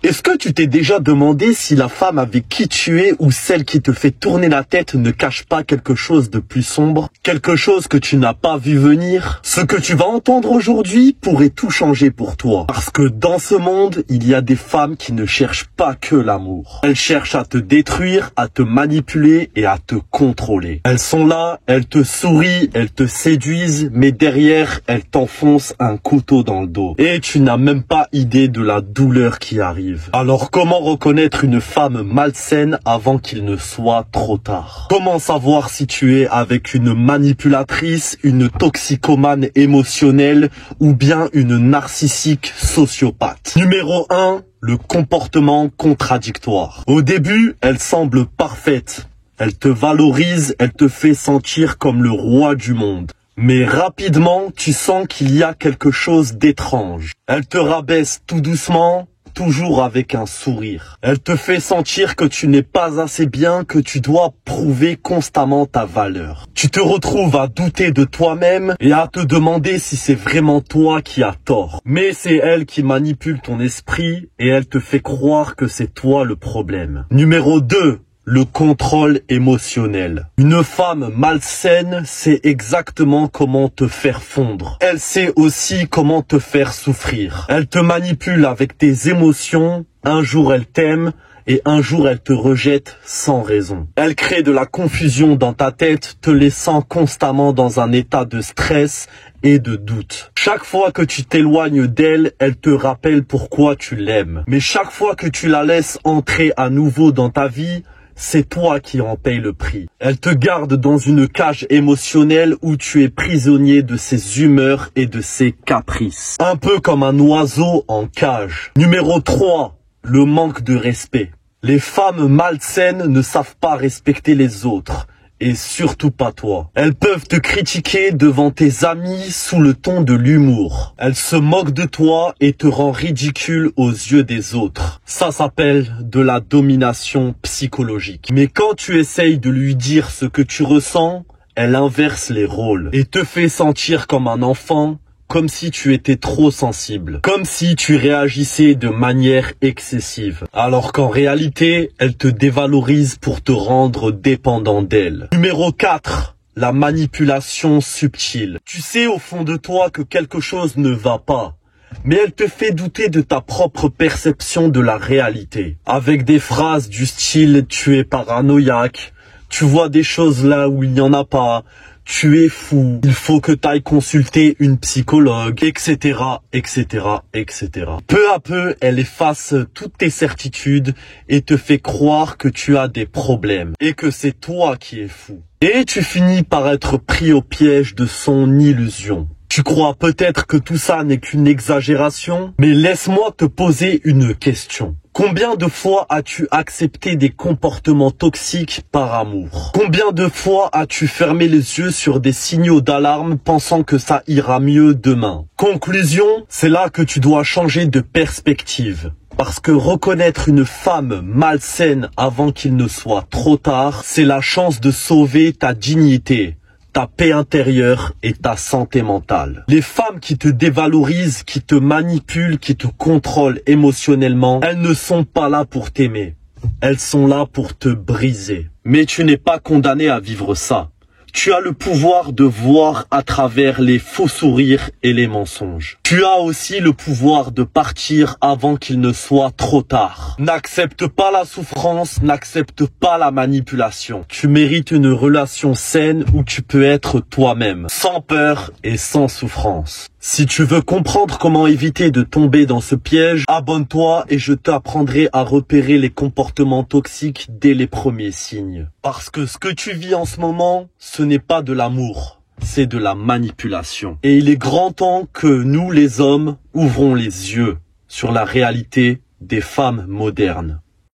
Est-ce que tu t'es déjà demandé si la femme avec qui tu es ou celle qui te fait tourner la tête ne cache pas quelque chose de plus sombre? Quelque chose que tu n'as pas vu venir? Ce que tu vas entendre aujourd'hui pourrait tout changer pour toi. Parce que dans ce monde, il y a des femmes qui ne cherchent pas que l'amour. Elles cherchent à te détruire, à te manipuler et à te contrôler. Elles sont là, elles te sourient, elles te séduisent, mais derrière, elles t'enfoncent un couteau dans le dos. Et tu n'as même pas idée de la douleur qui arrive. Alors comment reconnaître une femme malsaine avant qu'il ne soit trop tard? Comment savoir si tu es avec une manipulatrice, une toxicomane émotionnelle ou bien une narcissique sociopathe? Numéro 1, le comportement contradictoire. Au début, elle semble parfaite. Elle te valorise, elle te fait sentir comme le roi du monde. Mais rapidement, tu sens qu'il y a quelque chose d'étrange. Elle te rabaisse tout doucement, toujours avec un sourire. Elle te fait sentir que tu n'es pas assez bien, que tu dois prouver constamment ta valeur. Tu te retrouves à douter de toi-même et à te demander si c'est vraiment toi qui as tort. Mais c'est elle qui manipule ton esprit et elle te fait croire que c'est toi le problème. Numéro 2. Le contrôle émotionnel. Une femme malsaine sait exactement comment te faire fondre. Elle sait aussi comment te faire souffrir. Elle te manipule avec tes émotions. Un jour elle t'aime et un jour elle te rejette sans raison. Elle crée de la confusion dans ta tête, te laissant constamment dans un état de stress et de doute. Chaque fois que tu t'éloignes d'elle, elle te rappelle pourquoi tu l'aimes. Mais chaque fois que tu la laisses entrer à nouveau dans ta vie, c'est toi qui en payes le prix. Elle te garde dans une cage émotionnelle où tu es prisonnier de ses humeurs et de ses caprices. Un peu comme un oiseau en cage. Numéro 3, le manque de respect. Les femmes malsaines ne savent pas respecter les autres. Et surtout pas toi. Elles peuvent te critiquer devant tes amis sous le ton de l'humour. Elles se moquent de toi et te rendent ridicule aux yeux des autres. Ça s'appelle de la domination psychologique. Mais quand tu essayes de lui dire ce que tu ressens, elle inverse les rôles et te fait sentir comme un enfant, comme si tu étais trop sensible, comme si tu réagissais de manière excessive, alors qu'en réalité, elle te dévalorise pour te rendre dépendant d'elle. Numéro 4. La manipulation subtile. Tu sais au fond de toi que quelque chose ne va pas, mais elle te fait douter de ta propre perception de la réalité, avec des phrases du style « tu es paranoïaque », « tu vois des choses là où il n'y en a pas », tu es fou, il faut que tu ailles consulter une psychologue, etc., etc., etc. Peu à peu, elle efface toutes tes certitudes et te fait croire que tu as des problèmes et que c'est toi qui es fou. Et tu finis par être pris au piège de son illusion. Tu crois peut-être que tout ça n'est qu'une exagération, mais laisse-moi te poser une question. Combien de fois as-tu accepté des comportements toxiques par amour? Combien de fois as-tu fermé les yeux sur des signaux d'alarme pensant que ça ira mieux demain? Conclusion, c'est là que tu dois changer de perspective. Parce que reconnaître une femme malsaine avant qu'il ne soit trop tard, c'est la chance de sauver ta dignité, ta paix intérieure et ta santé mentale. Les femmes qui te dévalorisent, qui te manipulent, qui te contrôlent émotionnellement, elles ne sont pas là pour t'aimer. Elles sont là pour te briser. Mais tu n'es pas condamné à vivre ça. Tu as le pouvoir de voir à travers les faux sourires et les mensonges. Tu as aussi le pouvoir de partir avant qu'il ne soit trop tard. N'accepte pas la souffrance, n'accepte pas la manipulation. Tu mérites une relation saine où tu peux être toi-même, sans peur et sans souffrance. Si tu veux comprendre comment éviter de tomber dans ce piège, abonne-toi et je t'apprendrai à repérer les comportements toxiques dès les premiers signes. Parce que ce que tu vis en ce moment, ce n'est pas de l'amour, c'est de la manipulation. Et il est grand temps que nous, les hommes, ouvrons les yeux sur la réalité des femmes modernes.